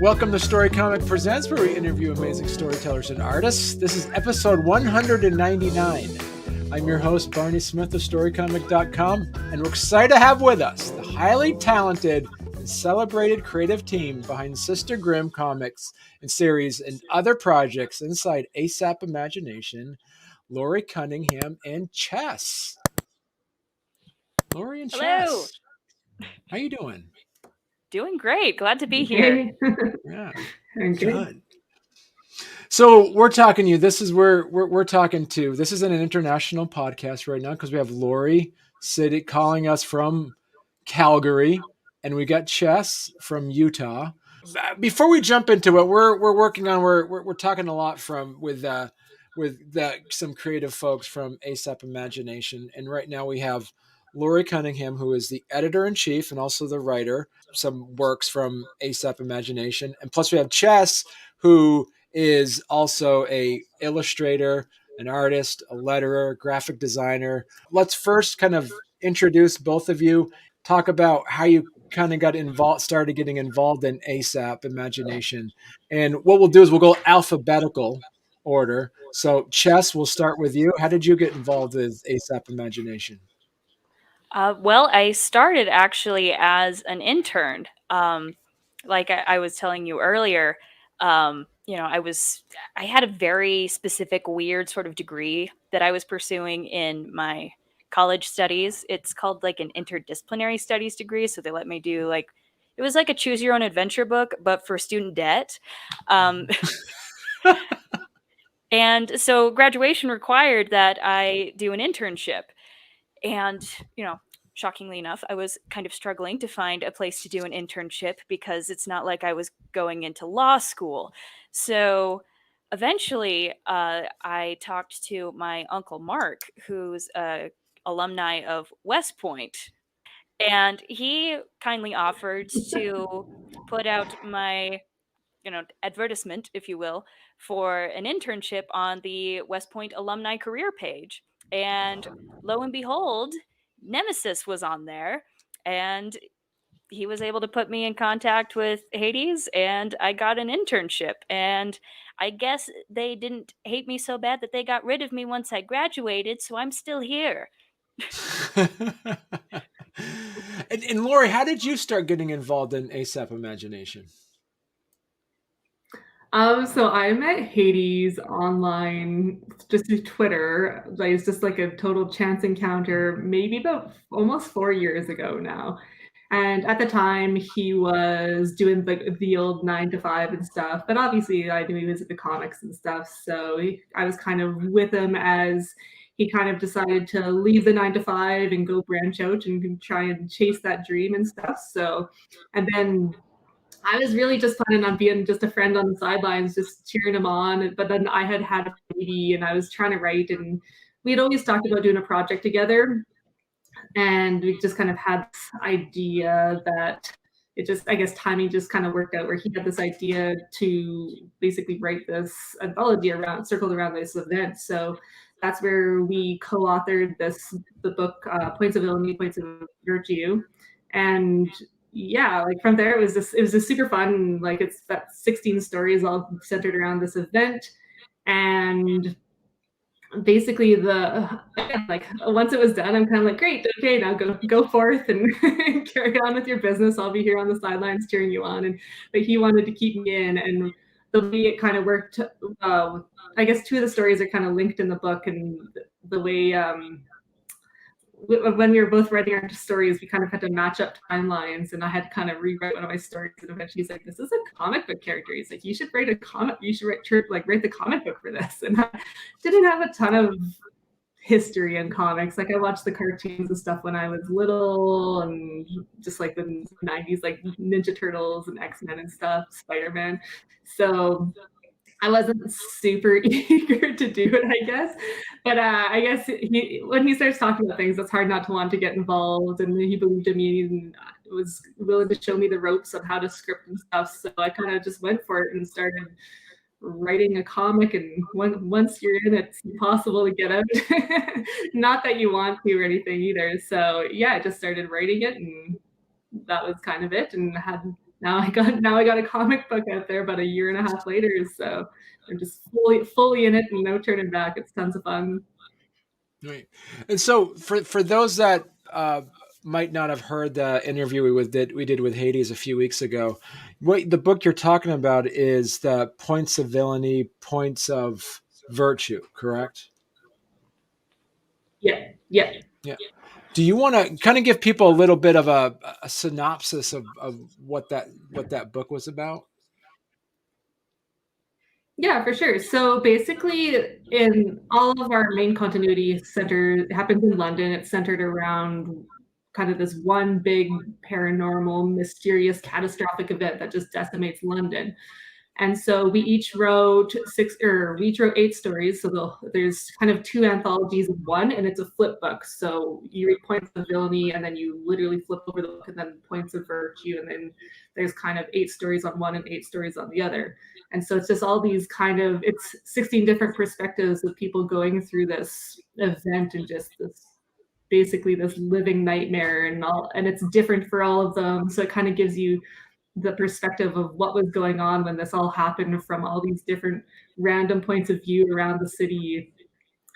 Welcome to Storycomic Presents, where we interview amazing storytellers and artists. This is episode 199. I'm your host, Barney Smith of Storycomic.com, and we're excited to have with us the highly talented and celebrated creative team behind Sister Grimm Comics and series and other projects inside ASAP Imagination, Lori Cunningham and CHess. Lori and Hello. CHess. How you doing? Doing great. Glad to be here. Yeah, good. So we're talking to you. This is where we're talking to. This is an international podcast right now because we have Lori calling us from Calgary, and we got Chess from Utah. Before we jump into it, we're working on. We're talking a lot with some creative folks from ASAP Imagination, and right now we have Lori Cunningham, who is the editor-in-chief and also the writer. Some works from ASAP Imagination, and plus we have Chess, who is also a illustrator, an artist, a letterer, graphic designer. Let's first kind of introduce both of you, talk about how you kind of started getting involved in ASAP Imagination. And what we'll do is we'll go alphabetical order. So Chess, we'll start with you. How did you get involved with ASAP Imagination? Well, I started actually as an intern. Like I was telling you earlier, I had a very specific, weird sort of degree that I was pursuing in my college studies. It's called like an interdisciplinary studies degree. So they let me do it was like a choose your own adventure book, but for student debt. And so graduation required that I do an internship. And, shockingly enough, I was kind of struggling to find a place to do an internship because it's not like I was going into law school. So eventually, I talked to my uncle Mark, who's a alumni of West Point, and he kindly offered to put out my advertisement, if you will, for an internship on the West Point alumni career page. And lo and behold, Nemesis was on there, and he was able to put me in contact with Hades, and I got an internship. And I guess they didn't hate me so bad that they got rid of me once I graduated, so I'm still here. And Lori, how did you start getting involved in ASAP Imagination? So I met Hades online just through Twitter. Like, it's just like a total chance encounter, maybe about almost 4 years ago now. And at the time, he was doing like the old 9 to 5 and stuff. But obviously, I knew he was at the comics and stuff. So I was kind of with him as he kind of decided to leave the 9 to 5 and go branch out and try and chase that dream and stuff. So, and then I was really just planning on being just a friend on the sidelines, just cheering him on. But then I had a baby and I was trying to write, and we had always talked about doing a project together. And we just kind of had this idea that it just, I guess timing just kind of worked out where he had this idea to basically write this anthology circled around this event. So that's where we co-authored the book, Points of Villainy, Points of Virtue. And yeah, like from there, it was just super fun. Like it's that 16 stories all centered around this event. And basically once it was done, I'm kind of like, great, okay, now go forth and carry on with your business. I'll be here on the sidelines cheering you on. But he wanted to keep me in, and the way it kind of worked, I guess 2 of the stories are kind of linked in the book, and the way when we were both writing our stories, we kind of had to match up timelines, and I had to kind of rewrite one of my stories. And eventually he's like, this is a comic book character. He's like, you should write write the comic book for this. And I didn't have a ton of history in comics. Like I watched the cartoons and stuff when I was little, and just like the 90s, like Ninja Turtles and X-Men and stuff, Spider-Man. So I wasn't super eager to do it, I guess. But I guess when he starts talking about things, it's hard not to want to get involved. And he believed in me and was willing to show me the ropes of how to script and stuff. So I kind of just went for it and started writing a comic. And once you're in, it's impossible to get out. Not that you want to or anything either. So yeah, I just started writing it, and that was kind of it. And had now I got a comic book out there about a year and a half later. So I'm just fully in it and no turning back. It's tons of fun. Right. And so for those that might not have heard the interview we did with Hades a few weeks ago, what the book you're talking about is the Points of Villainy, Points of Virtue, correct? Yeah. Yeah. Do you want to kind of give people a little bit of a synopsis of what that book was about? Yeah, for sure. So basically, in all of our main continuity center happens in London. It's centered around kind of this one big paranormal, mysterious, catastrophic event that just decimates London. And so we each wrote 8 stories. So there's kind of 2 anthologies of one, and it's a flip book. So you read Points of Villainy, and then you literally flip over the book, and then Points of Virtue, and then there's kind of 8 stories on one and 8 stories on the other. And so it's just all these it's 16 different perspectives of people going through this event and just basically this living nightmare and it's different for all of them. So it kind of gives you the perspective of what was going on when this all happened from all these different random points of view around the city.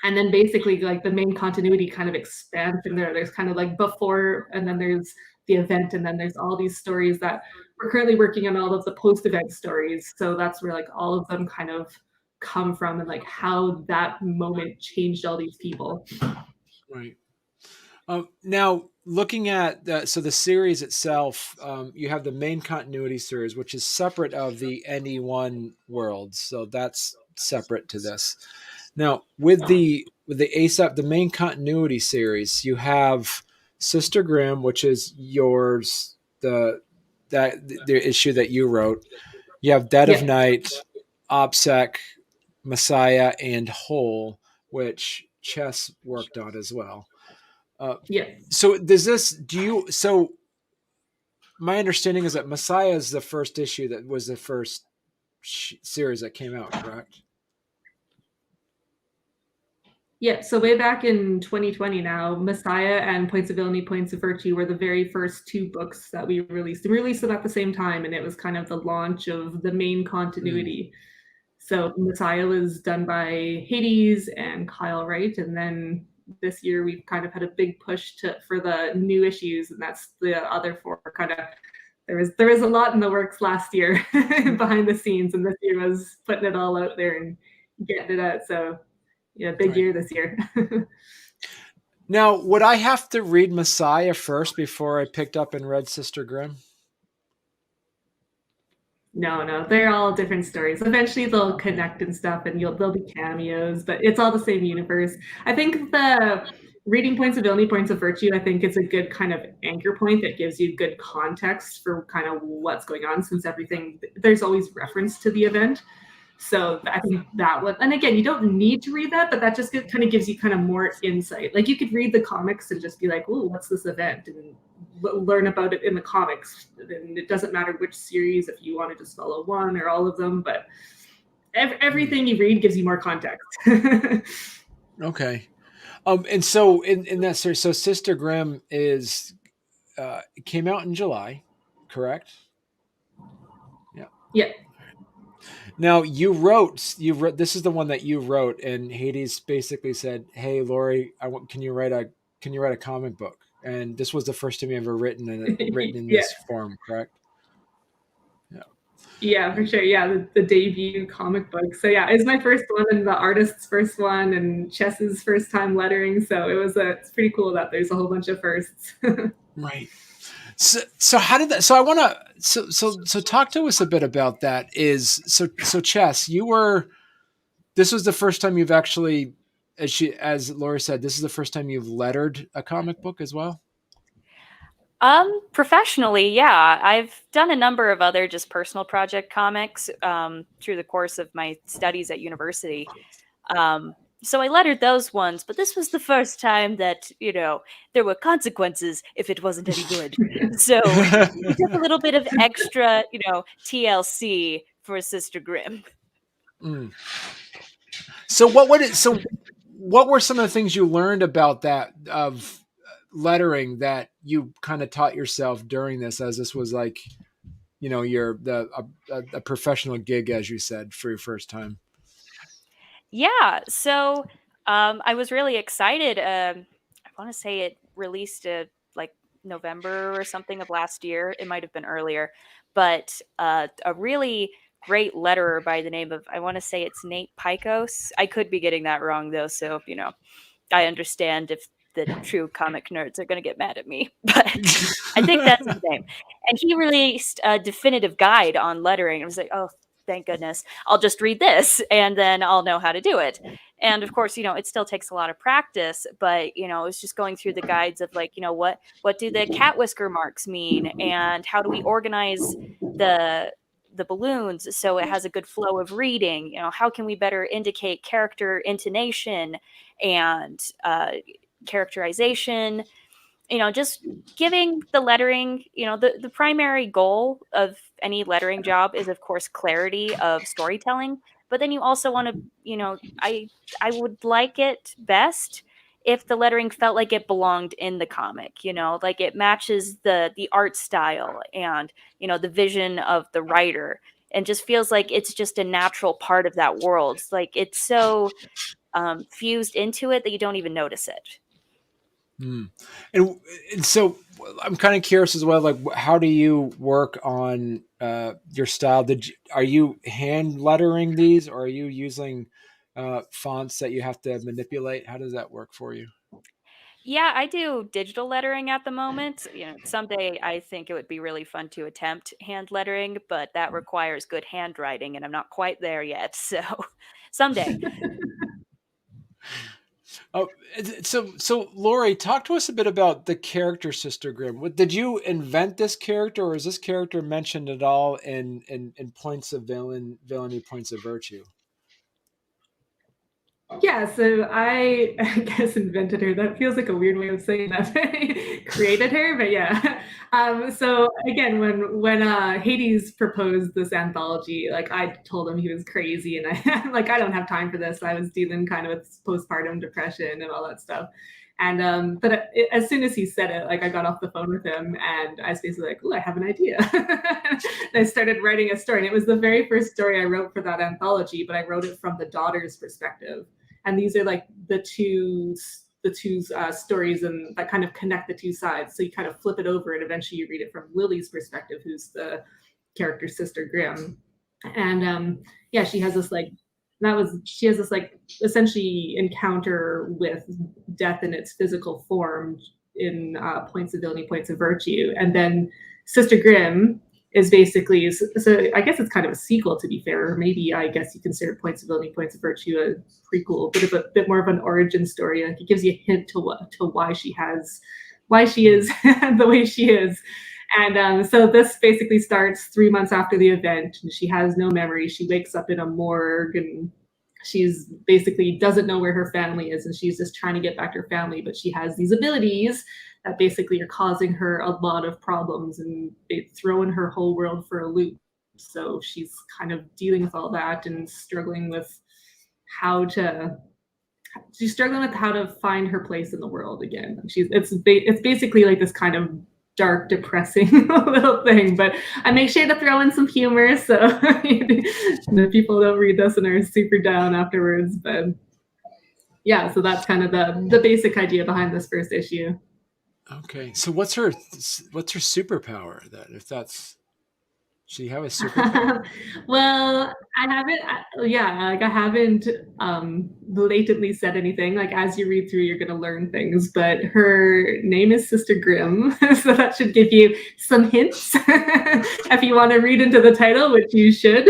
And then basically like the main continuity kind of expands from there. There's kind of like before, and then there's the event, and then there's all these stories that we're currently working on, all of the post-event stories. So that's where like all of them kind of come from, and like how that moment changed all these people. Right. Now, looking at the series itself, you have the main continuity series, which is separate of the NE1 world. So that's separate to this. Now, with the ASAP, the main continuity series, you have Sister Grimm, which is yours, the issue that you wrote. You have Dead of Night, OPSEC, Messiah, and Whole, which Chess worked on as well. So my understanding is that Messiah is the first issue that was the first series that came out, correct? Yeah, so way back in 2020 now, Messiah and Points of Villainy, Points of Virtue were the very first 2 books that we released. We released them at the same time, and it was kind of the launch of the main continuity. So Messiah was done by Hades and Kyle Wright, and then this year we've kind of had a big push for the new issues, and that's the other 4 kind of. There was a lot in the works last year behind the scenes, and this year was putting it all out there and getting it out. So yeah, big year this year. Now, would I have to read Messiah first before I picked up and read Sister Grimm? No, they're all different stories. Eventually they'll connect and stuff, and there'll be cameos, but it's all the same universe. I think the reading Points of Villainy, Points of Virtue, I think it's a good kind of anchor point that gives you good context for kind of what's going on, since there's always reference to the event. So I think that one, and again, you don't need to read that, but that just kind of gives you kind of more insight. Like you could read the comics and just be like, "Oh, what's this event?" and learn about it in the comics. And it doesn't matter which series, if you want to just follow one or all of them, but everything you read gives you more context. Okay. And so in that series, so Sister Grimm is came out in July, correct? Yeah. Now you wrote this is the one that you wrote, and Hades basically said, "Hey, Lori, can you write a comic book?" And this was the first time you ever written in this form, correct? Yeah, for sure. Yeah, the debut comic book. So yeah, it's my first one and the artist's first one and Chess's first time lettering. So it's pretty cool that there's a whole bunch of firsts. Right. So how did that? So I want to so talk to us a bit about that. So Chess, this was the first time you've actually, as Laura said, this is the first time you've lettered a comic book as well. Professionally, yeah. I've done a number of other just personal project comics through the course of my studies at university. So I lettered those ones, but this was the first time that, there were consequences if it wasn't any good. So we took a little bit of extra, TLC for Sister Grimm. So what were some of the things you learned about that of lettering that you kind of taught yourself during this, as this was like a professional gig, as you said, for your first time? Yeah, so I was really excited. I want to say it released like November or something of last year. It might have been earlier, but a really great letterer by the name of, I want to say it's Nate Picos. I could be getting that wrong though, so I understand if the true comic nerds are going to get mad at me, but I think that's his name. And he released a definitive guide on lettering. I was like, oh, thank goodness. I'll just read this and then I'll know how to do it. And of course, it still takes a lot of practice, but it's just going through the guides of like, what do the cat whisker marks mean, and how do we organize the balloons so it has a good flow of reading? How can we better indicate character intonation and characterization? Just giving the lettering, the primary goal of any lettering job is, of course, clarity of storytelling. But then you also want to, I would like it best if the lettering felt like it belonged in the comic, like it matches the art style and, the vision of the writer, and just feels like it's just a natural part of that world. Like it's so fused into it that you don't even notice it. Hmm. And so I'm kind of curious as well, like how do you work on your style? Are you hand lettering these, or are you using fonts that you have to manipulate? How does that work for you? Yeah, I do digital lettering at the moment. Someday I think it would be really fun to attempt hand lettering, but that requires good handwriting, and I'm not quite there yet. So someday. Oh, so Lori, talk to us a bit about the character Sister Grimm. Did you invent this character, or is this character mentioned at all in points of villainy, points of virtue? Yeah, so I guess invented her. That feels like a weird way of saying that. Created her, but yeah. So again, when Hades proposed this anthology, like I told him he was crazy, and I like I don't have time for this. I was dealing kind of with postpartum depression and all that stuff. And but as soon as he said it, like I got off the phone with him, and I was basically like, "Oh, I have an idea." And I started writing a story, and it was the very first story I wrote for that anthology, but I wrote it from the daughter's perspective. And these are like the two stories and that kind of connect the two sides. So you kind of flip it over, and eventually you read it from Lily's perspective, who's the character Sister Grimm. And yeah, she has this like essentially encounter with death in its physical form in points of villainy, points of virtue, and then Sister Grimm is basically, so I guess it's kind of a sequel, to be fair, or maybe I guess you consider Points of Villainy, Points of Virtue a prequel, a bit more of an origin story. Like it gives you a hint to why she is the way she is. And so this basically starts 3 months after the event, and she has no memory. She wakes up in a morgue, and she's basically doesn't know where her family is, and she's just trying to get back to her family, but she has these abilities that basically are causing her a lot of problems, and they throwing her whole world for a loop. So she's kind of dealing with all that and struggling with how to find her place in the world again. It's basically like this kind of dark, depressing little thing, but I make sure to throw in some humor so the people don't read this and are super down afterwards. But yeah, so that's kind of the basic idea behind this first issue. Okay, so what's her superpower then? If that's Does she have a superpower? Well, I haven't blatantly said anything. Like as you read through, you're gonna learn things. But her name is Sister Grimm, so that should give you some hints if you want to read into the title, which you should.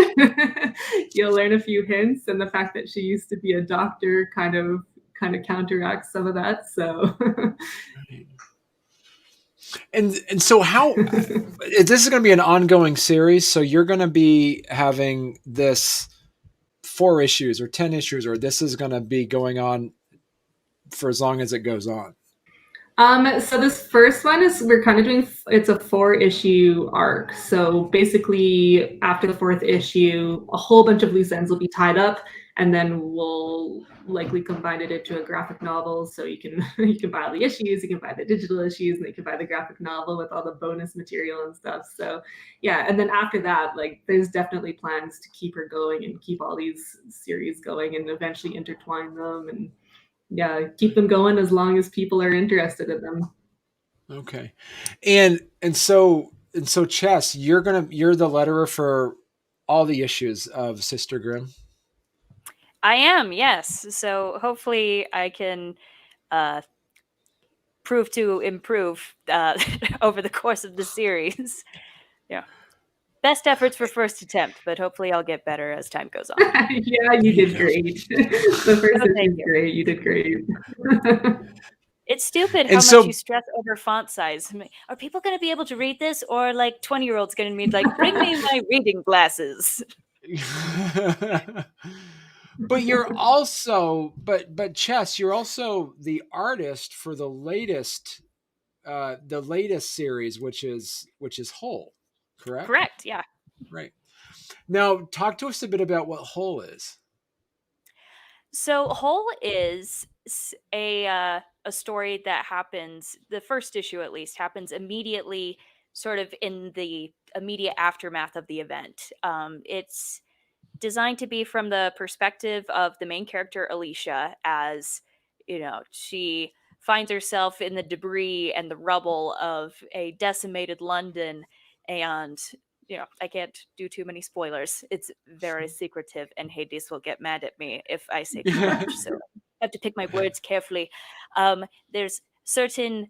You'll learn a few hints, and the fact that she used to be a doctor kind of counteracts some of that. So. Right. And so how this is going to be an ongoing series, so you're going to be having this 4 issues or 10 issues, or this is going to be going on for as long as it goes on. So this first one is we're kind of doing it's a 4-issue arc. So basically, after the 4th issue, a whole bunch of loose ends will be tied up, and then we'll likely combine it into a graphic novel. So you can you can buy all the issues, you can buy the digital issues, and you can buy the graphic novel with all the bonus material and stuff. So yeah, and then after that, like there's definitely plans to keep her going and keep all these series going and eventually intertwine them and yeah, keep them going as long as people are interested in them. Okay. And so Chess, you're the letterer for all the issues of Sister Grimm. I am, yes. So hopefully I can prove to improve over the course of the series. Yeah. Best efforts for first attempt, but hopefully I'll get better as time goes on. Yeah, you did great. The first issue is great. You did great. It's stupid And how so much you stress over font size. Are people going to be able to read this, or like 20-year-olds going to be like, "Bring me my reading glasses"? but you're also but Chess, you're also the artist for the latest series, which is Whole, correct? Correct. Yeah. Right. Now, talk to us a bit about what Whole is. So Whole is a story that happens. The first issue, at least, happens immediately, sort of in the immediate aftermath of the event. It's designed to be from the perspective of the main character Alicia, as she finds herself in the debris and the rubble of a decimated London. And I can't do too many spoilers. It's very secretive, and Hades will get mad at me if I say too much, so I have to pick my words carefully. There's certain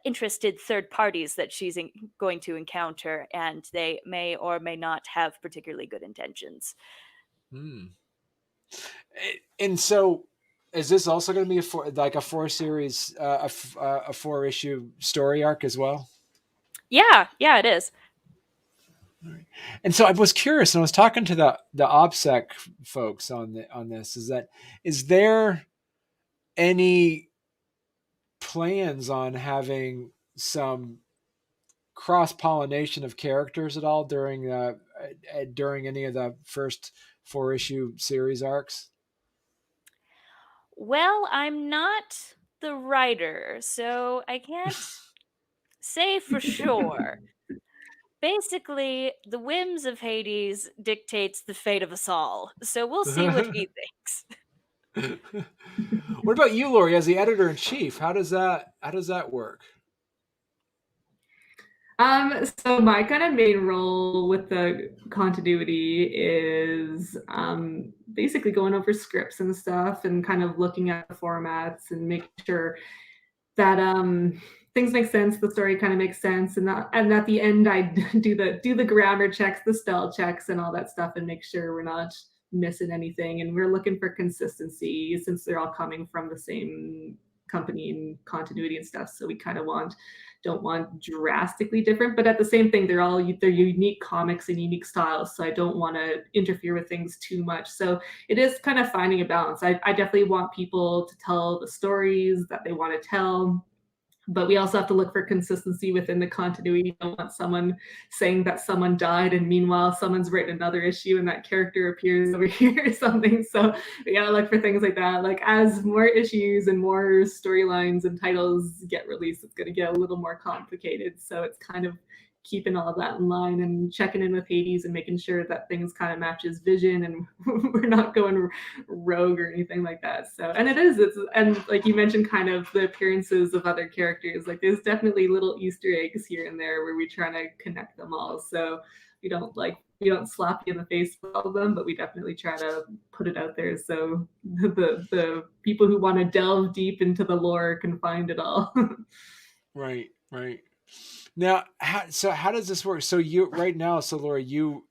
interested third parties that she's going to encounter, and they may or may not have particularly good intentions. Hmm. And so, is this also going to be a 4 series, a 4-issue story arc as well? Yeah, it is. Right. And so I was curious, and I was talking to the OPSEC folks on this. Is there any plans on having some cross pollination of characters at all during any of the first 4-issue series arcs? Well, I'm not the writer, so I can't say for sure. Basically, the whims of Hades dictates the fate of us all, so we'll see what he thinks. What about you, Lori, as the editor in chief? How does that work? So my kind of main role with the continuity is basically going over scripts and stuff and kind of looking at the formats and making sure that things make sense, the story kind of makes sense, and at the end I do the grammar checks, the spell checks, and all that stuff, and make sure we're not missing anything. And we're looking for consistency since they're all coming from the same company and continuity and stuff. So we kind of don't want drastically different, but at the same thing, they're unique comics and unique styles. So I don't want to interfere with things too much. So it is kind of finding a balance. I definitely want people to tell the stories that they want to tell, but we also have to look for consistency within the continuity. You don't want someone saying that someone died and meanwhile someone's written another issue and that character appears over here or something. So we gotta look for things like that. Like as more issues and more storylines and titles get released, it's gonna get a little more complicated. So it's kind of keeping all of that in line and checking in with Hades and making sure that things kind of matches vision and we're not going rogue or anything like that. So, and and like you mentioned, kind of the appearances of other characters, like there's definitely little Easter eggs here and there where we try to connect them all. So we don't slap you in the face with all of them, but we definitely try to put it out there so the people who want to delve deep into the lore can find it all. Right. Now, how does this work? So you right now, so Laura, you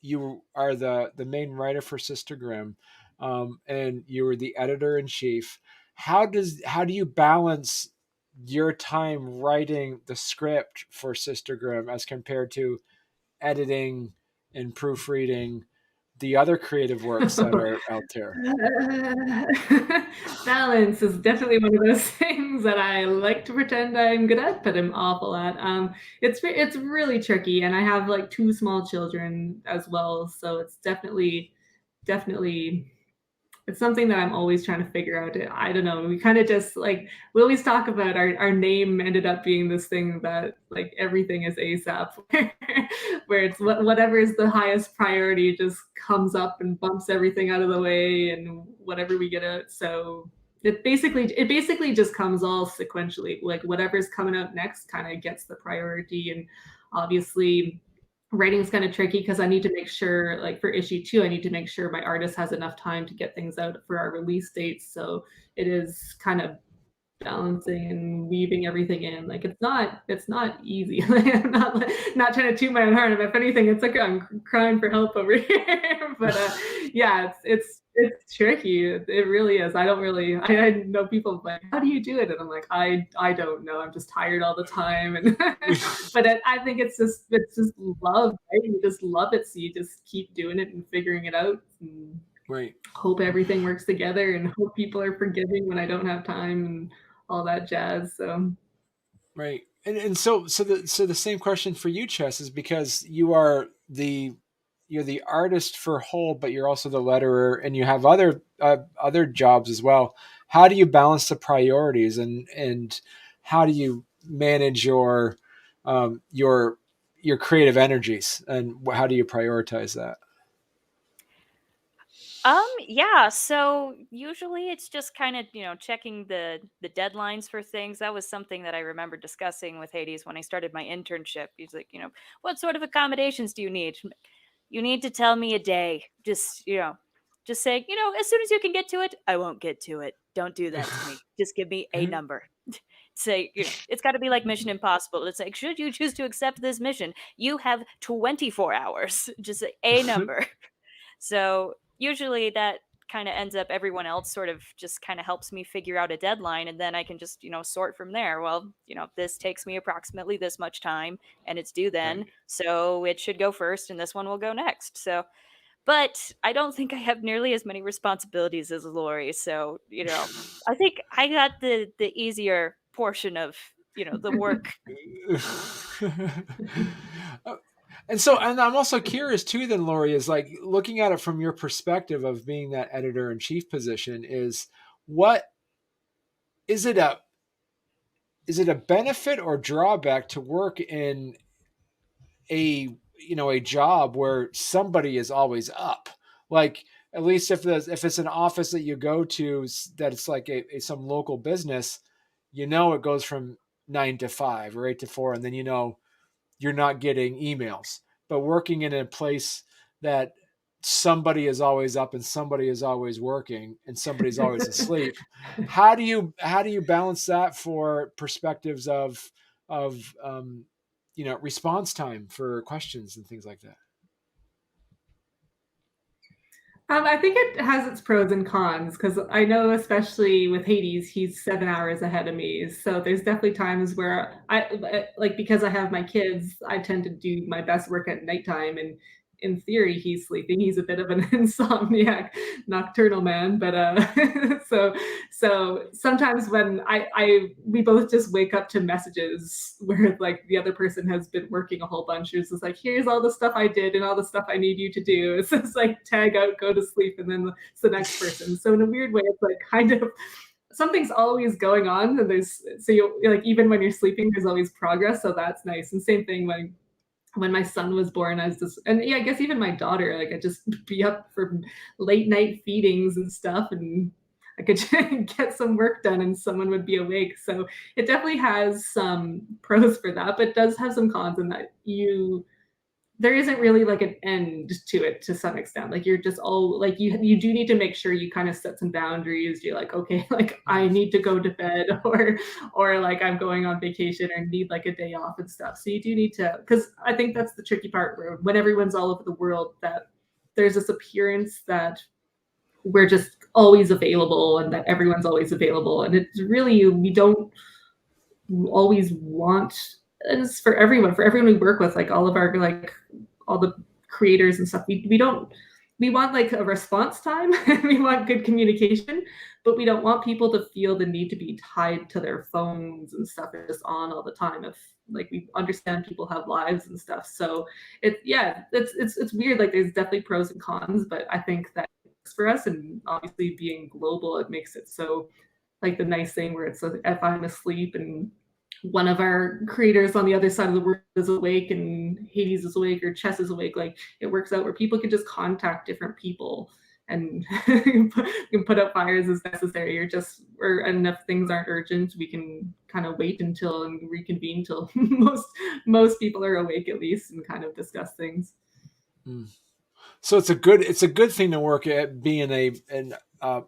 are the main writer for Sister Grimm, and you were the editor in chief. How do you balance your time writing the script for Sister Grimm as compared to editing and proofreading the other creative works that are out there? Balance is definitely one of those things that I like to pretend I'm good at, but I'm awful at. It's really tricky, and I have like 2 small children as well, so it's definitely it's something that I'm always trying to figure out. I don't know. We kind of just like we always talk about our name ended up being this thing that like everything is ASAP, where it's whatever is the highest priority just comes up and bumps everything out of the way, and whatever we get out. So it basically just comes all sequentially. Like whatever's coming out next kind of gets the priority, and obviously writing is kind of tricky because I need to make sure, like for issue 2, I need to make sure my artist has enough time to get things out for our release dates. So it is kind of balancing and weaving everything in. Like it's not easy. I'm not trying to toot my own horn. If anything, it's like I'm crying for help over here. But yeah, it's tricky. It really is. I don't really. I know people like, how do you do it? And I'm like, I don't know. I'm just tired all the time. And but I think it's just love, right? You just love it, so you just keep doing it and figuring it out. And Right. hope everything works together, and hope people are forgiving when I don't have time and all that jazz. So Right. And so the same question for you, Chess, is because you're the artist for whole, but you're also the letterer, and you have other jobs as well. How do you balance the priorities, and how do you manage your creative energies, and how do you prioritize that? Yeah, so usually it's just kind of, checking the deadlines for things. That was something that I remember discussing with Hades when I started my internship. He's like, what sort of accommodations do you need? You need to tell me a day. Just say, as soon as you can get to it, I won't get to it. Don't do that to me. Just give me a number. Say, it's got to be like Mission Impossible. It's like, should you choose to accept this mission, you have 24 hours. Just say a number. So usually that kind of ends up everyone else sort of just kind of helps me figure out a deadline, and then I can just, sort from there. Well, this takes me approximately this much time and it's due then. Right. So it should go first and this one will go next. So, but I don't think I have nearly as many responsibilities as Lori. So, I think I got the easier portion of, the work. And I'm also curious too, then, Lori, is like looking at it from your perspective of being that editor in chief position, is what is it a benefit or drawback to work in a job where somebody is always up? Like, at least if it's an office that you go to that it's like some local business, it goes from 9 to 5 or 8 to 4, and then you're not getting emails. But working in a place that somebody is always up and somebody is always working and somebody's always asleep, how do you balance that for perspectives of response time for questions and things like that? I think it has its pros and cons, because I know, especially with Hades, he's 7 hours ahead of me. So there's definitely times where like, because I have my kids, I tend to do my best work at nighttime. And in theory, he's sleeping. He's a bit of an insomniac, nocturnal man. But so sometimes when we both just wake up to messages where like the other person has been working a whole bunch. It's just like, here's all the stuff I did and all the stuff I need you to do. It's just like tag out, go to sleep, and then it's the next person. So in a weird way, it's like kind of something's always going on, and you like, even when you're sleeping, there's always progress. So that's nice. And same thing when my son was born, I was just, and yeah, I guess even my daughter, like I'd just be up for late night feedings and stuff, and I could get some work done and someone would be awake. So it definitely has some pros for that, but it does have some cons in that there isn't really like an end to it to some extent. Like you're just all like, you do need to make sure you kind of set some boundaries. You're like, okay, like I need to go to bed, or like I'm going on vacation or need like a day off and stuff. So you do need to, because I think that's the tricky part, where when everyone's all over the world, that there's this appearance that we're just always available and that everyone's always available. And it's really, we don't always want, and it's for everyone we work with, like all of our, like all the creators and stuff, we don't we want like a response time. We want good communication, but we don't want people to feel the need to be tied to their phones and stuff and just on all the time. If like we understand people have lives and stuff, so it's weird. Like there's definitely pros and cons, but I think that for us, and obviously being global, it makes it so like the nice thing where it's like, if I'm asleep and one of our creators on the other side of the world is awake and Hades is awake or Chess is awake, like it works out where people can just contact different people and can put out fires as necessary, or and if things aren't urgent, we can kind of wait until and reconvene till most people are awake at least and kind of discuss things. So it's a good thing to work at being a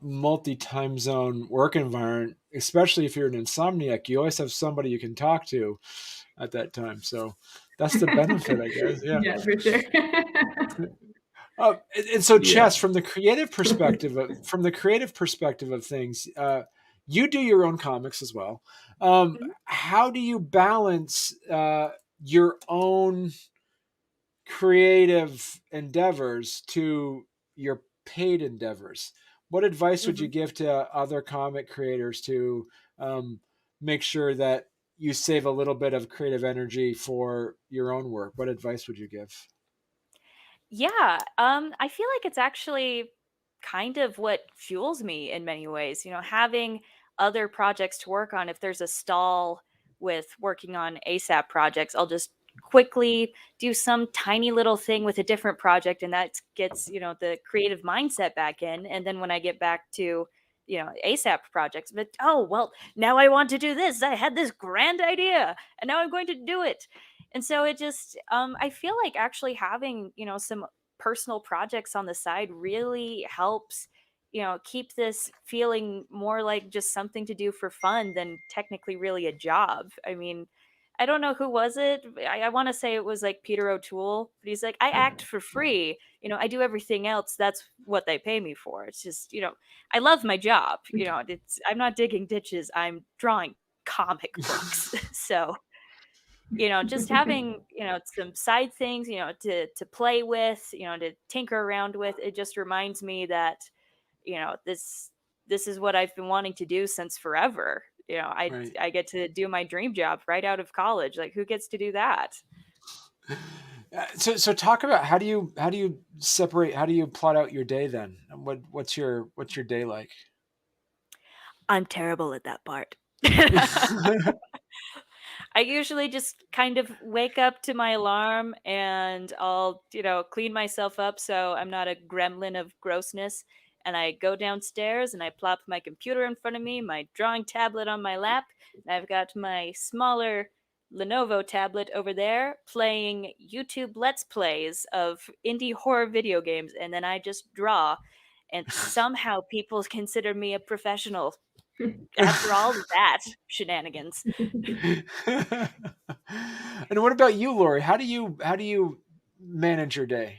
multi-time zone work environment, especially if you're an insomniac. You always have somebody you can talk to at that time. So that's the benefit, I guess. Yeah, yeah, for sure. And so, Chess, from the creative perspective of things, you do your own comics as well. How do you balance your own creative endeavors to your paid endeavors? What advice would you give to other comic creators to make sure that you save a little bit of creative energy for your own work? What advice would you give? Yeah, I feel like it's actually kind of what fuels me in many ways. Having other projects to work on. If there's a stall with working on ASAP projects, I'll just quickly do some tiny little thing with a different project, and that gets the creative mindset back in. And then when I get back to ASAP projects, but oh well, now I want to do this. I had this grand idea, and now I'm going to do it. And so it just I feel like actually having some personal projects on the side really helps keep this feeling more like just something to do for fun than technically really a job. I mean, I don't know who was it. I want to say it was like Peter O'Toole, but he's like, I act for free. I do everything else. That's what they pay me for. It's just, I love my job. I'm not digging ditches. I'm drawing comic books. So just having some side things to play with, to tinker around with, it just reminds me that this is what I've been wanting to do since forever. Right. I get to do my dream job right out of college. Like, who gets to do that? So talk about how do you plot out your day then? What's your day like? I'm terrible at that part. I usually just kind of wake up to my alarm and I'll, clean myself up so I'm not a gremlin of grossness. And I go downstairs and I plop my computer in front of me, my drawing tablet on my lap, and I've got my smaller Lenovo tablet over there playing YouTube Let's Plays of indie horror video games. And then I just draw. And somehow people consider me a professional after all of that shenanigans. And what about you, Lori? How do you manage your day?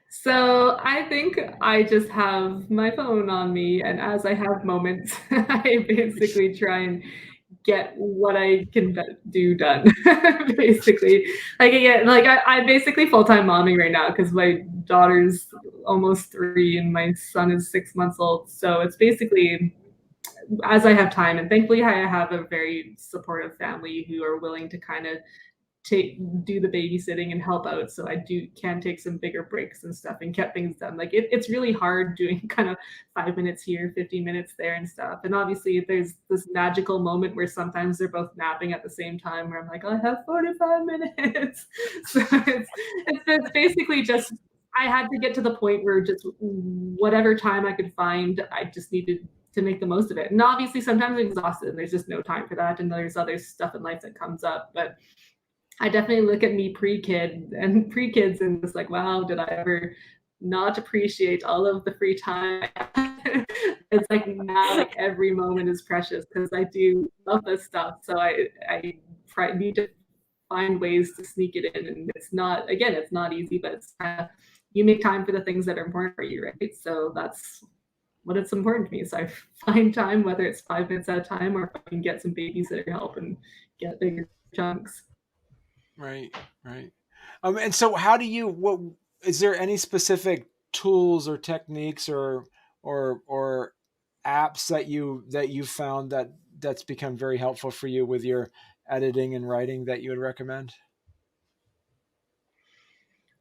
So I think I just have my phone on me, and as I have moments, I basically try and get what I can do done. Basically, like again, like I'm basically full-time momming right now because my daughter's almost 3 and my son is 6 months old. So it's basically as I have time, and thankfully I have a very supportive family who are willing to kind of do the babysitting and help out, so I can take some bigger breaks and stuff and get things done. Like it's really hard doing kind of 5 minutes here, 15 minutes there and stuff. And obviously there's this magical moment where sometimes they're both napping at the same time where I'm like, I have 45 minutes. So it's basically just I had to get to the point where just whatever time I could find, I just needed to make the most of it. And obviously sometimes I'm exhausted and there's just no time for that, and there's other stuff in life that comes up. But I definitely look at me pre-kids and it's like, wow, did I ever not appreciate all of the free time? It's like now, like every moment is precious because I do love this stuff. So I need to find ways to sneak it in, and it's not easy, but it's kind of, you make time for the things that are important for you, right? So that's what it's important to me. So I find time, whether it's 5 minutes at a time or if I can get some babysitter help and get bigger chunks. Right. And so how do you, what, is there any specific tools or techniques or apps that you found that's become very helpful for you with your editing and writing that you would recommend?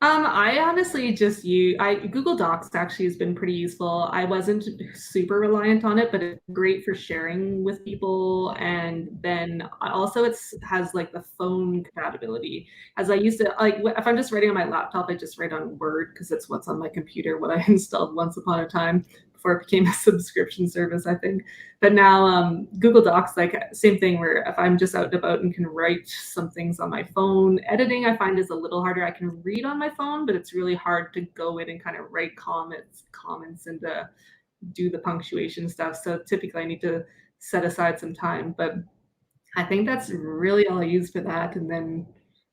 I honestly just use Google Docs actually has been pretty useful. I wasn't super reliant on it, but it's great for sharing with people. And then also it's has like the phone compatibility. As I used to like if I'm just writing on my laptop, I just write on Word because it's what's on my computer, what I installed once upon a time before it became a subscription service, I think. But now Google Docs, like same thing where if I'm just out and about and can write some things on my phone, editing I find is a little harder. I can read on my phone, but it's really hard to go in and kind of write comments and do the punctuation stuff. So typically I need to set aside some time. But I think that's really all I use for that. And then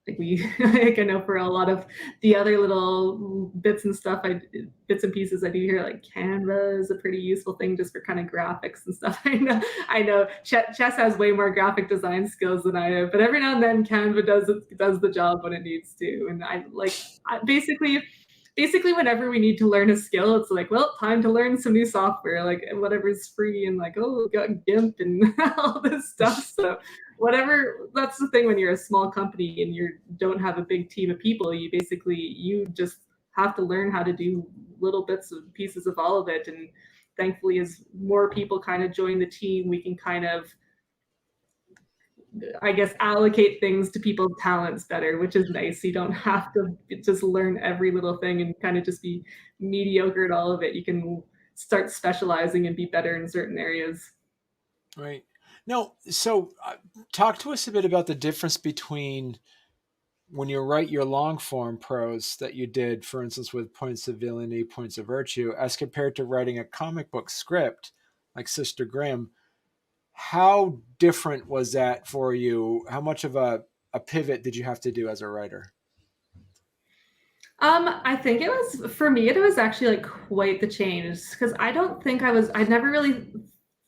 like like I know for a lot of the other little bits and stuff, bits and pieces I do here, like Canva is a pretty useful thing just for kind of graphics and stuff. I know Chess has way more graphic design skills than I have, but every now and then Canva does the job when it needs to. And basically whenever we need to learn a skill, it's like, well, time to learn some new software, like whatever's free, and like, oh, got GIMP and all this stuff. So whatever, that's the thing when you're a small company and you don't have a big team of people, you just have to learn how to do little bits and pieces of all of it. And thankfully, as more people kind of join the team, we can kind of, I guess, allocate things to people's talents better, which is nice. You don't have to just learn every little thing and kind of just be mediocre at all of it. You can start specializing and be better in certain areas. Right. No, so talk to us a bit about the difference between when you write your long form prose that you did, for instance, with points of villainy, points of virtue, as compared to writing a comic book script like Sister Grimm. How different was that for you? How much of a pivot did you have to do as a writer? I think it was for me, it was actually like quite the change because I never really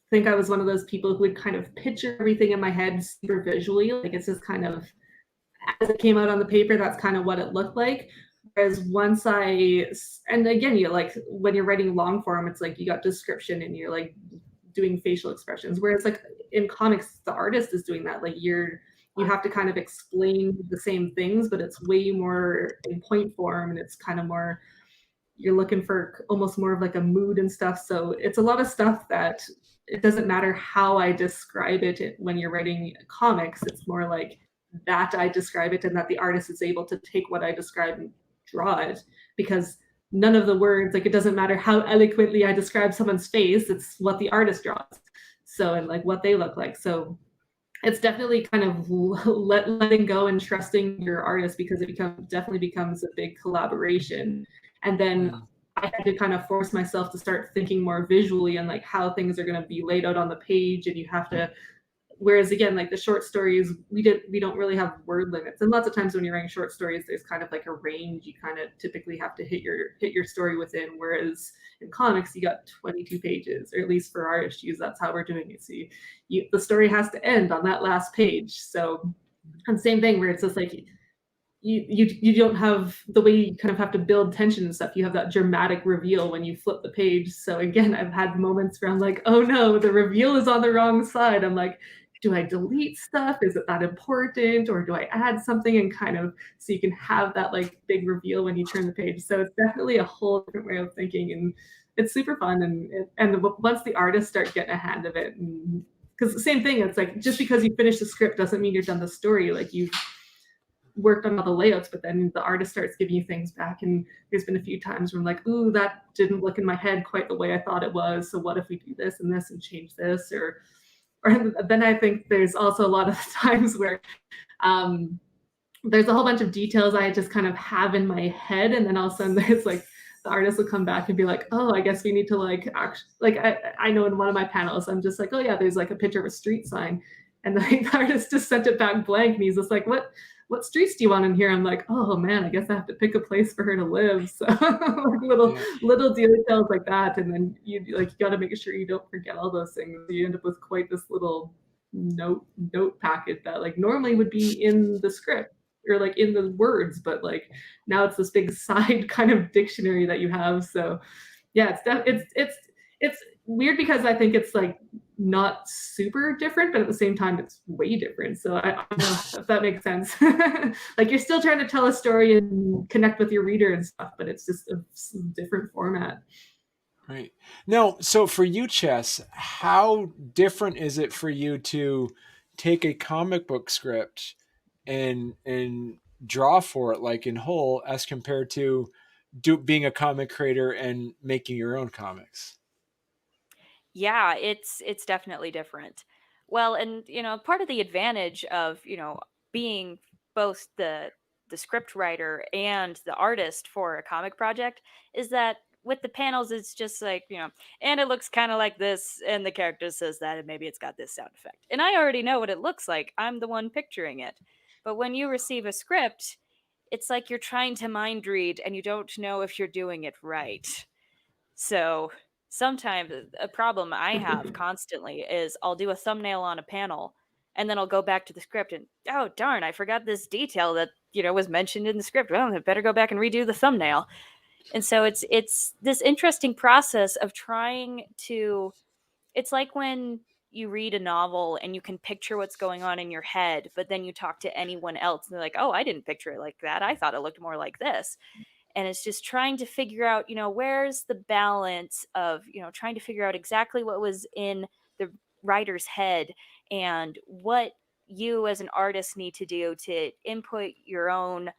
think I was one of those people who would kind of picture everything in my head super visually. Like it's just kind of as it came out on the paper, that's kind of what it looked like. Whereas and again, you like when you're writing long form, it's like you got description and you're like doing facial expressions. Whereas like in comics, the artist is doing that. Like you have to kind of explain the same things, but it's way more in point form and it's kind of more, you're looking for almost more of like a mood and stuff. So it's a lot of stuff that it doesn't matter how I describe it when you're writing comics. It's more like that I describe it and that the artist is able to take what I describe and draw it, because none of the words, like it doesn't matter how eloquently I describe someone's face, it's what the artist draws. So, and like what they look like. So it's definitely kind of letting go and trusting your artist, because it definitely becomes a big collaboration. And then I had to kind of force myself to start thinking more visually and like how things are going to be laid out on the page. And you have to, whereas again, like the short stories, we don't really have word limits. And lots of times when you're writing short stories, there's kind of like a range you kind of typically have to hit your story within. Whereas in comics, you got 22 pages, or at least for our issues, that's how we're doing it. So the story has to end on that last page. So, and same thing where it's just like, you don't have the way you kind of have to build tension and stuff. You have that dramatic reveal when you flip the page. So again, I've had moments where I'm like, oh no, the reveal is on the wrong side. I'm like, do I delete stuff? Is it that important? Or do I add something? And kind of, so you can have that like big reveal when you turn the page. So it's definitely a whole different way of thinking, and it's super fun. And once the artists start getting a hand of it, because the same thing, it's like, just because you finish the script doesn't mean you're done the story. Like you've worked on all the layouts, but then the artist starts giving you things back. And there's been a few times where I'm like, ooh, that didn't look in my head quite the way I thought it was. So what if we do this and change this? Or then I think there's also a lot of times where there's a whole bunch of details I just kind of have in my head. And then all of a sudden there's like, the artist will come back and be like, oh, I guess we need to like, I know in one of my panels, I'm just like, oh yeah, there's like a picture of a street sign. And the artist just sent it back blank. And he's just like, what streets do you want in here? I'm like, oh man, I guess I have to pick a place for her to live. So like little details like that. And then you got to make sure you don't forget all those things. You end up with quite this little note packet that like normally would be in the script. or like in the words, but like now it's this big side kind of dictionary that you have. So yeah, it's weird because I think it's like not super different, but at the same time it's way different. So I don't know if that makes sense. Like you're still trying to tell a story and connect with your reader and stuff, but it's just a different format. Right. Now, so for you, Chess, how different is it for you to take a comic book script and draw for it like in whole as compared to being a comic creator and making your own comics? Yeah, it's definitely different. Well, and part of the advantage of, being both the script writer and the artist for a comic project is that with the panels it's just like, and it looks kind of like this and the character says that and maybe it's got this sound effect. And I already know what it looks like. I'm the one picturing it. But when you receive a script, it's like you're trying to mind read and you don't know if you're doing it right. So sometimes a problem I have constantly is I'll do a thumbnail on a panel and then I'll go back to the script and oh darn, I forgot this detail that was mentioned in the script. Well, I better go back and redo the thumbnail. And so it's this interesting process of trying to. It's like when you read a novel and you can picture what's going on in your head, but then you talk to anyone else and they're like, "Oh, I didn't picture it like that. I thought it looked more like this." And it's just trying to figure out where's the balance of trying to figure out exactly what was in the writer's head and what you as an artist need to do to input your own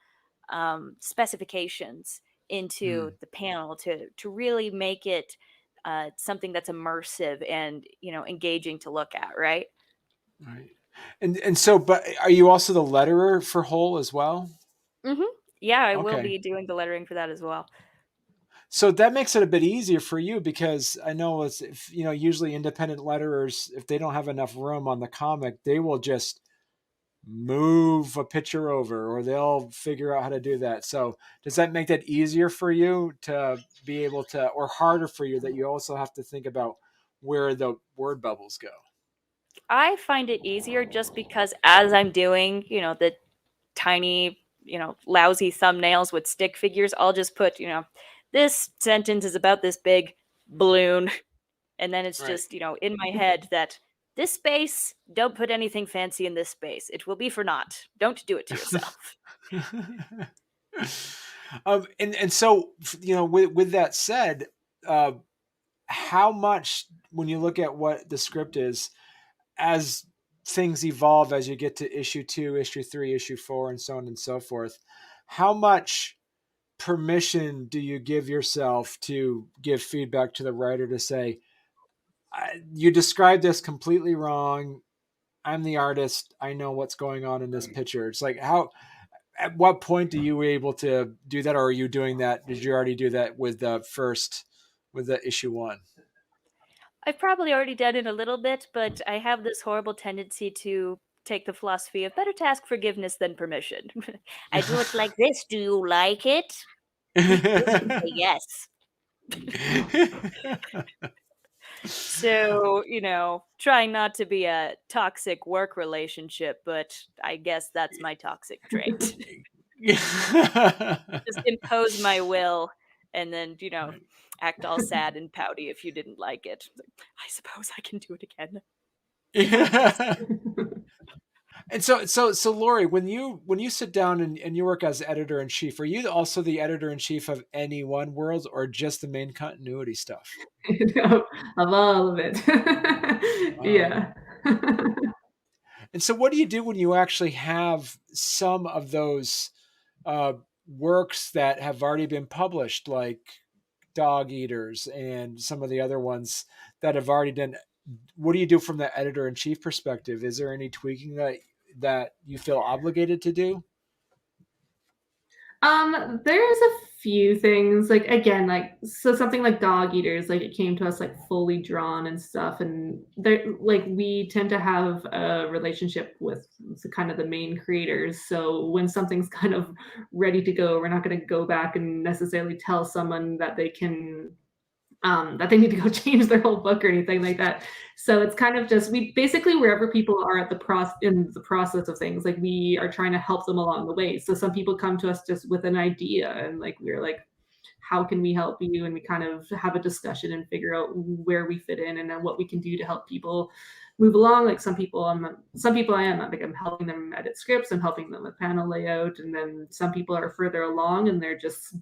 specifications into Hmm. the panel to really make it something that's immersive and engaging to look at, right? Right. And so, but are you also the letterer for whole as well? Hmm. Yeah, I will Okay. be doing the lettering for that as well. So that makes it a bit easier for you because I know it's if, usually independent letterers, if they don't have enough room on the comic, they will just move a picture over or they'll figure out how to do that. So does that make that easier for you to be able to, or harder for you that you also have to think about where the word bubbles go? I find it easier just because as I'm doing, the tiny, lousy thumbnails with stick figures, I'll just put, this sentence is about this big balloon. And then it's Right. just, in my head that this space, don't put anything fancy in this space. It will be for naught. Don't do it to yourself. And so with that said, uh, how much when you look at what the script is as things evolve as you get to issue 2, issue 3, issue 4, and so on and so forth, how much permission do you give yourself to give feedback to the writer to say, you described this completely wrong. I'm the artist. I know what's going on in this picture. It's like at what point do you were able to do that, or are you doing that? Did you already do that with the issue 1? I've probably already done it a little bit, but I have this horrible tendency to take the philosophy of better to ask forgiveness than permission. I do it like this. Do you like it? You can say yes. So, trying not to be a toxic work relationship, but I guess that's my toxic trait. Just impose my will and then, act all sad and pouty if you didn't like it. I suppose I can do it again. And so Lori, when you sit down and you work as editor in chief, are you also the editor in chief of any one world or just the main continuity stuff? Of all of it. Wow. Yeah. And so what do you do when you actually have some of those uh, works that have already been published, like Dog Eaters and some of the other ones that have already done? What do you do from the editor in chief perspective? Is there any tweaking that you feel obligated to do? There's a few things, like again, like so something like Dog Eaters, like it came to us like fully drawn and stuff, and there like we tend to have a relationship with kind of the main creators. So when something's kind of ready to go, we're not going to go back and necessarily tell someone that they can that they need to go change their whole book or anything like that. So it's kind of just, we basically, wherever people are at in the process of things, like we are trying to help them along the way. So some people come to us just with an idea, and like we're like, how can we help you? And we kind of have a discussion and figure out where we fit in and then what we can do to help people move along. Like some people I am like, I'm helping them edit scripts, I'm helping them with panel layout, and then some people are further along and they're just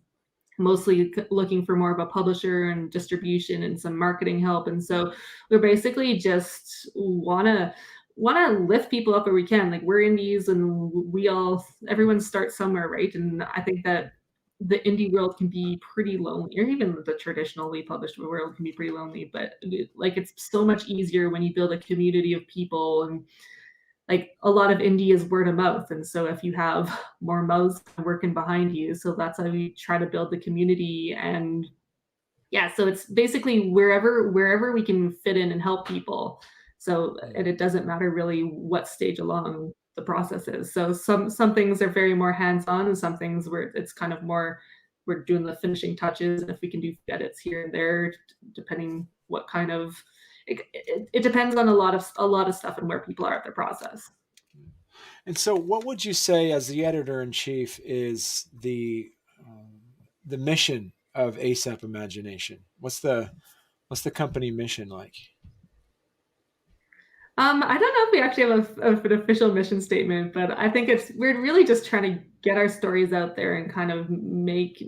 mostly looking for more of a publisher and distribution and some marketing help. And so we're basically just want to lift people up where we can. Like we're indies, and everyone starts somewhere, right? And I think that the indie world can be pretty lonely, or even the traditionally published world can be pretty lonely, but like it's so much easier when you build a community of people. And like a lot of indie is word of mouth, and so if you have more mouths working behind you, so that's how we try to build the community. And yeah, so it's basically wherever we can fit in and help people. So, and it doesn't matter really what stage along the process is. So some things are very more hands-on, and some things where it's kind of more we're doing the finishing touches, and if we can do edits here and there, depending what kind of it depends on a lot of stuff and where people are at their process. And so, what would you say, as the editor in chief, is the mission of ASAP Imagination? What's the company mission like? I don't know if we actually have an official mission statement, but I think we're really just trying to get our stories out there and kind of make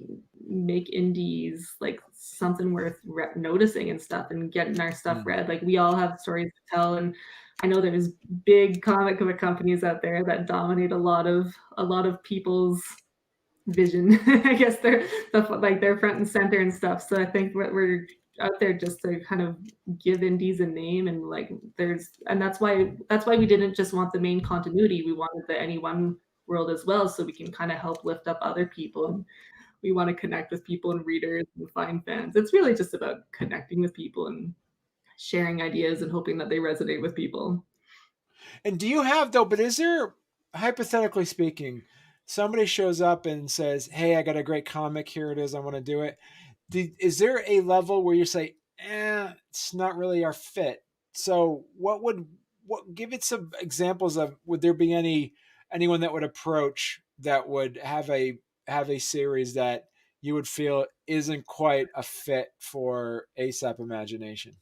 indies like something worth noticing and stuff, and getting our stuff read. Like we all have stories to tell, and I know there's big comic book companies out there that dominate a lot of people's vision. I guess they're front and center and stuff. So I think we're out there just to kind of give indies a name, and like that's why we didn't just want the main continuity. We wanted the anyone world as well, so we can kind of help lift up other people, and we want to connect with people and readers and find fans. It's really just about connecting with people and sharing ideas and hoping that they resonate with people. And do you have but is there, hypothetically speaking, somebody shows up and says, "Hey, I got a great comic. Here it is. I want to do it." Is there a level where you say, it's not really our fit? So give it some examples of, would there be anyone that would approach that would have a series that you would feel isn't quite a fit for ASAP Imagination?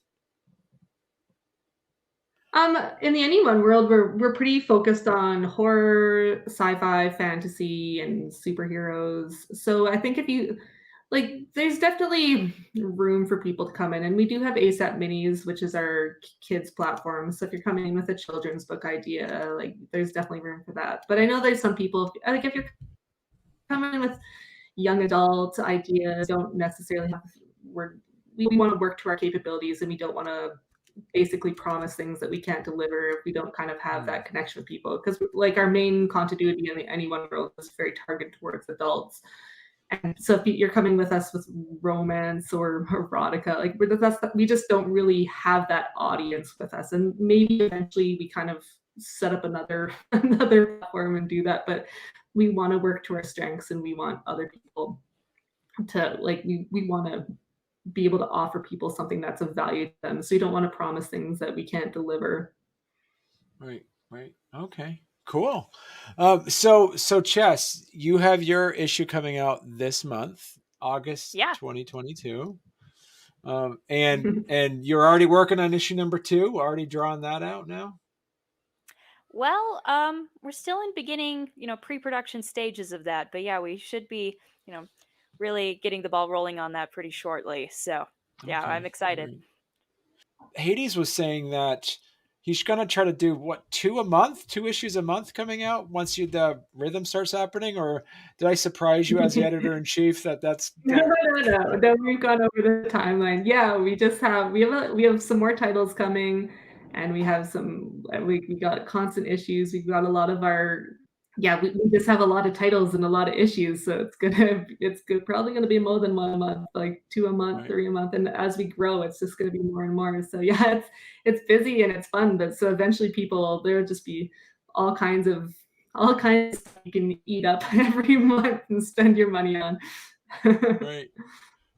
In the anyone world, we're pretty focused on horror, sci-fi, fantasy, and superheroes. So I think if you there's definitely room for people to come in, and we do have ASAP Minis, which is our kids platform. So if you're coming in with a children's book idea, like there's definitely room for that. But I know there's some people, like if you're coming in with young adult ideas, don't necessarily have we want to work to our capabilities, and we don't want to basically promise things that we can't deliver if we don't kind of have that connection with people. Because like our main continuity in the anyone world is very targeted towards adults. And so if you're coming with us with romance or erotica, like we just don't really have that audience with us. And maybe eventually we kind of set up another platform and do that. But we want to work to our strengths, and we want other people to we want to be able to offer people something that's of value to them. So you don't want to promise things that we can't deliver. Right. Okay. Cool. So Chess, you have your issue coming out this month, August 2022. And you're already working on issue number 2, already drawing that out now? Well, we're still in beginning, pre-production stages of that, but yeah, we should be, really getting the ball rolling on that pretty shortly. So yeah, okay. I'm excited. Right. Hades was saying that he's going to try to do 2 issues a month coming out once the rhythm starts happening. Or did I surprise you as the editor in chief that's no, we've gone over the timeline. Yeah, we have some more titles coming, and we have we got constant issues. We've got a lot of we just have a lot of titles and a lot of issues, so it's probably gonna be more than 1 a month, like 2 a month, right. 3 a month, and as we grow, it's just gonna be more and more. So yeah, it's busy and it's fun, but so eventually there'll just be all kinds of stuff you can eat up every month and spend your money on. Right.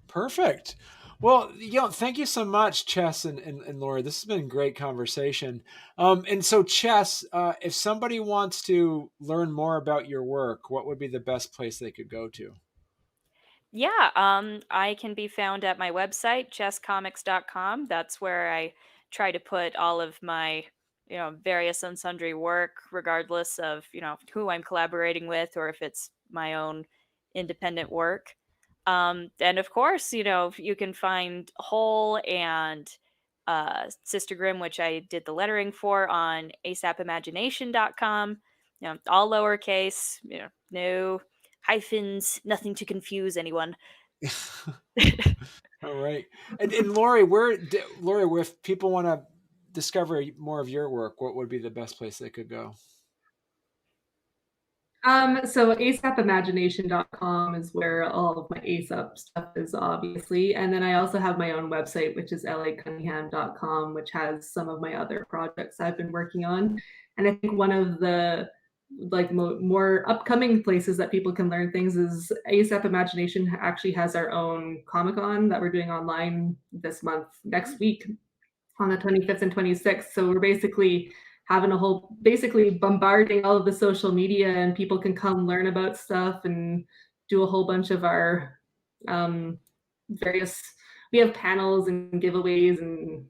Perfect. Well, thank you so much, Chess and Laura. This has been a great conversation. And so, Chess, if somebody wants to learn more about your work, what would be the best place they could go to? Yeah, I can be found at my website, chesscomics.com. That's where I try to put all of my, various and sundry work, regardless of, who I'm collaborating with or if it's my own independent work. And of course, you can find Whole and Sister Grimm, which I did the lettering for, on asapimagination.com. All lowercase, no hyphens, nothing to confuse anyone. All right. And Lori, if people want to discover more of your work, what would be the best place they could go? So asapimagination.com is where all of my ASAP stuff is, obviously. And then I also have my own website, which is lacunningham.com, which has some of my other projects I've been working on. And I think one of the more upcoming places that people can learn things is ASAP Imagination actually has our own Comic-Con that we're doing online this month, next week, on the 25th and 26th. So we're basically having basically bombarding all of the social media, and people can come learn about stuff and do a whole bunch of our various, we have panels and giveaways and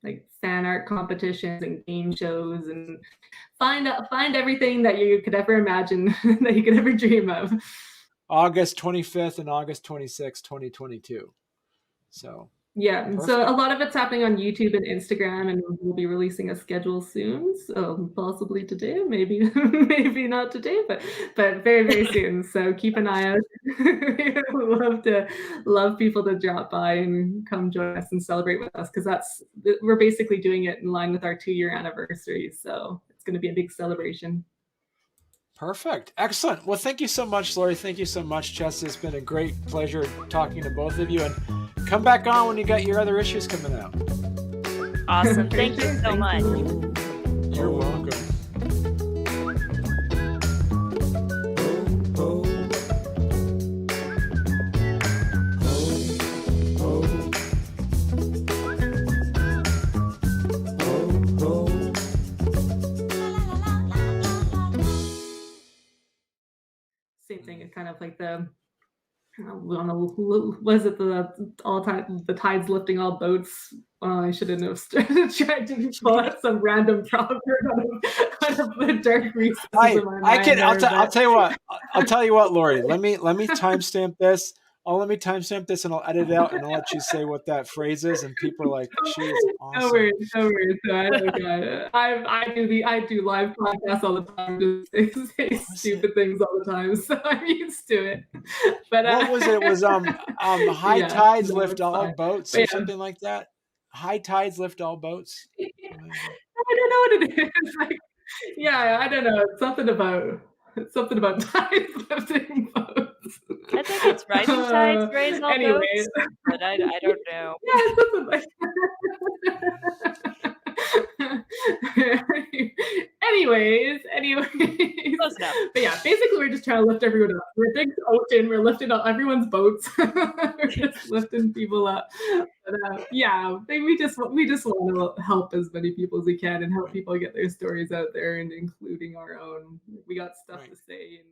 like fan art competitions and game shows, and find everything that you could ever imagine that you could ever dream of. August 25th and August 26th, 2022. So yeah, perfect. So a lot of it's happening on YouTube and Instagram, and we'll be releasing a schedule soon. So possibly today, maybe maybe not today, but very, very soon. So keep an eye out. We love people to drop by and come join us and celebrate with us, because we're basically doing it in line with our 2-year anniversary. So it's going to be a big celebration. Perfect. Excellent. Well, thank you so much, Lori. Thank you so much, Chess. It's been a great pleasure talking to both of you. And come back on when you got your other issues coming out. Awesome. Thank you so much. You're welcome. Same thing. It's kind of like the, I don't know, was it the tides lifting all boats? I shouldn't have tried to pull out some random proverb out of the dark recesses of my mind. I'll tell you what, Lori. Let me timestamp this. Let me timestamp this, and I'll edit it out, and I'll let you say what that phrase is, and people are like, "She is awesome." No worries. So I do live podcasts all the time, just say stupid things all the time, so I'm used to it. But what was it? It was high tides lift all boats, or something like that. High tides lift all boats. I don't know what it is. I don't know. It's something about tides lifting boats. I think it's rising tides raise all boats, but I don't know. Yeah, something like anyways. Close enough. But yeah, basically we're just trying to lift everyone up. We're a big ocean. We're lifting up everyone's boats. We're just lifting people up. But we just want to help as many people as we can and help people get their stories out there, and including our own. We got stuff to say. And